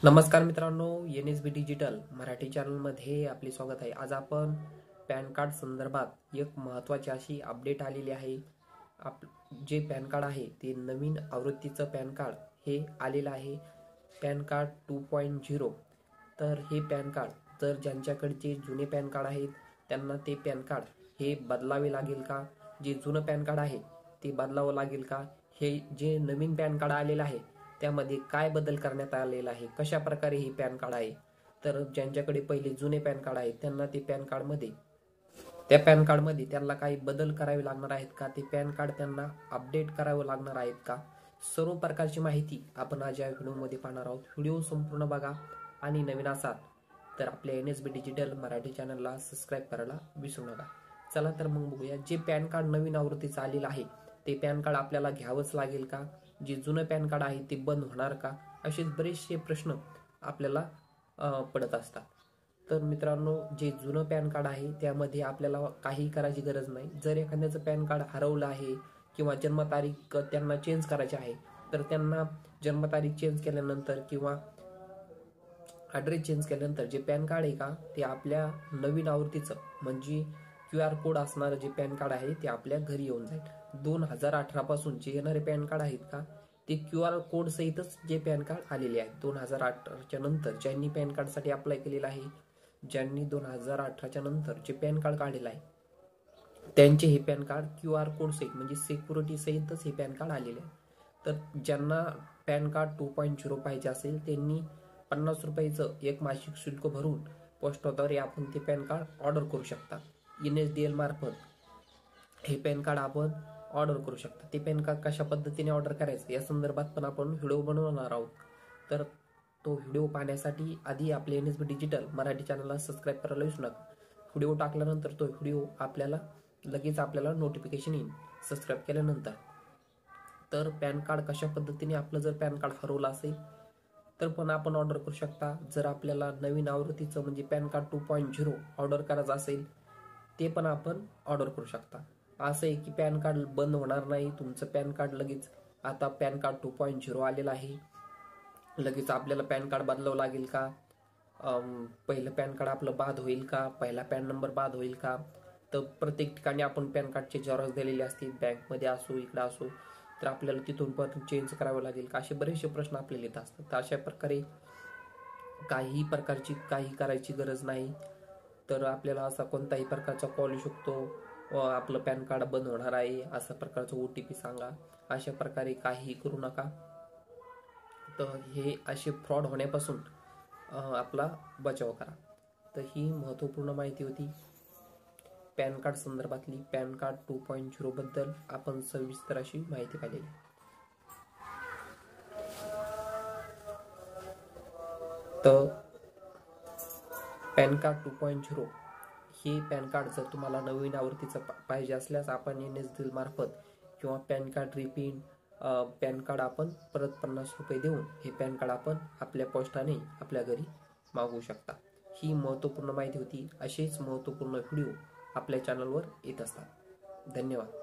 नमस्कार मित्रांनो, NSB digital Marathi चॅनलमध्ये आपले स्वागत आहे। आज आपण पॅन कार्ड संदर्भात एक महत्त्वाची अशी अपडेट आलेली आहे। जे पॅन कार्ड आहे ते नवीन आवृत्तीचं पॅन कार्ड हे आलेलं आहे, पॅन कार्ड 2.0। तर हे पॅन कार्ड जर ज्यांच्याकडे जे जुने पॅन कार्ड आहेत त्यांना ते पॅन कार्ड हे बदलावे लागेल का, जे जुनं पॅन कार्ड आहे ते बदलावं लागेल का, हे जे नवीन पॅन कार्ड आलेलं आहे त्यामध्ये काय बदल करण्यात आलेला आहे, कशा प्रकारे हे पॅन कार्ड आहे। तर ज्यांच्याकडे पहिले जुने पॅन कार्ड आहे त्यांना ते पॅन कार्डमध्ये त्यांना काही बदल करावे लागणार आहेत का, ते पॅन कार्ड त्यांना अपडेट करावं लागणार आहेत का, सर्व प्रकारची माहिती आपण आज या व्हिडिओमध्ये पाहणार आहोत। व्हिडिओ संपूर्ण बघा आणि नवीन असाल तर आपल्या NSB डिजिटल मराठी चॅनलला सबस्क्राईब करायला विसरू नका। चला तर मग बघूया, जे पॅन कार्ड नवीन आवृत्तीचं आलेलं आहे ते पॅन कार्ड आपल्याला घ्यावंच लागेल का, जे जुनं पॅन कार्ड आहे ते बंद होणार का, असे बरेचसे प्रश्न आपल्याला पडत असतात। तर मित्रांनो, जे जुनं पॅन कार्ड आहे त्यामध्ये आपल्याला काही करायची गरज नाही। जर एखाद्याचं पॅन कार्ड हरवलं आहे किंवा जन्मतारीख त्यांना चेंज करायची आहे तर त्यांना जन्मतारीख चेंज केल्यानंतर किंवा ॲड्रेस चेंज केल्यानंतर जे पॅन कार्ड आहे का ते आपल्या नवीन आवृत्तीचं म्हणजे QR कोड असणारं जे पॅन कार्ड आहे ते आपल्या घरी येऊन जाईल। 2018 पासून जे येणारे पॅन कार्ड आहेत का ते QR कोड सहितच जे पॅन कार्ड आलेले आहेत। 2018च्या नंतर ज्यांनी पॅन कार्डसाठी अप्लाय केलेलं आहे, ज्यांनी 2018च्या नंतर जे पॅन कार्ड काढलेलं आहे त्यांचे हे पॅन कार्ड QR कोड सहित म्हणजे सिक्युरिटी सहितच हे पॅन कार्ड आलेले आहे। तर ज्यांना पॅन कार्ड 2.0 पाहिजे असेल त्यांनी 50 रुपयाचं एक मासिक शुल्क भरून पोस्टाद्वारे आपण ते पॅन कार्ड ऑर्डर करू शकता। NSDL मार्फत हे पॅन कार्ड आपण ऑर्डर करू शकता। ते पॅन कार्ड कशा पद्धतीने ऑर्डर करायचं या संदर्भात पण आपण व्हिडिओ बनवणार आहोत। तर तो व्हिडिओ पाहण्यासाठी आधी आपले NSB डिजिटल मराठी चॅनलला सबस्क्राईब करायला विसरू नका। व्हिडिओ टाकल्यानंतर तो व्हिडिओ आपल्याला नोटिफिकेशन येईल सबस्क्राईब केल्यानंतर। तर पॅन कार्ड कशा पद्धतीने आपलं जर पॅन कार्ड हरवलं असेल तर पण आपण ऑर्डर करू शकता। जर आपल्याला नवीन आवृत्तीचं म्हणजे पॅन कार्ड 2.0 ऑर्डर करायचं असेल ते पण आपण ऑर्डर करू शकता। असं आहे की पॅन कार्ड बंद होणार नाही तुमचं पॅन कार्ड लगेच। आता पॅन कार्ड 2.0 आलेलं आहे, लगेच आपल्याला पॅन कार्ड बदलावं लागेल का, पहिलं पॅन कार्ड आपलं बाद होईल का, पहिला पॅन नंबर बाद होईल का। तर प्रत्येक ठिकाणी आपण पॅन कार्डचे झेरॉक्स दिलेले असतील, बँकमध्ये असो इकडे असो, तर आपल्याला तिथून पण चेंज करावं लागेल का, असे बरेचसे प्रश्न आपल्याला येत असतात। तर अशा प्रकारे काही करायची गरज नाही। तर आपल्याला असा कोणताही प्रकारचा कॉल येऊ शकतो, आपलं पॅन कार्ड बंद होणार आहे, अशा प्रकारचं OTP सांगा, अशा प्रकारे काहीही करू नका। तर हे असे फ्रॉड होण्यापासून आपला बचाव करा। तर ही महत्त्वपूर्ण माहिती होती पॅन कार्ड संदर्भातली। पॅन कार्ड 2.0 बद्दल आपण सविस्तर अशी माहिती पाहिलेली। तर पॅन कार्ड 2.0 हे पॅन कार्ड जर तुम्हाला नवीन आवृत्तीचं पाहिजे असल्यास आपण NSDL मार्फत किंवा pan card reprint pan card आपण परत 50 रुपये देऊन हे पॅन कार्ड आपण आपल्या पोस्टाने आपल्या घरी मागवू शकता। ही महत्त्वपूर्ण माहिती होती। असेच महत्त्वपूर्ण व्हिडिओ आपल्या चॅनलवर येत असतात। धन्यवाद।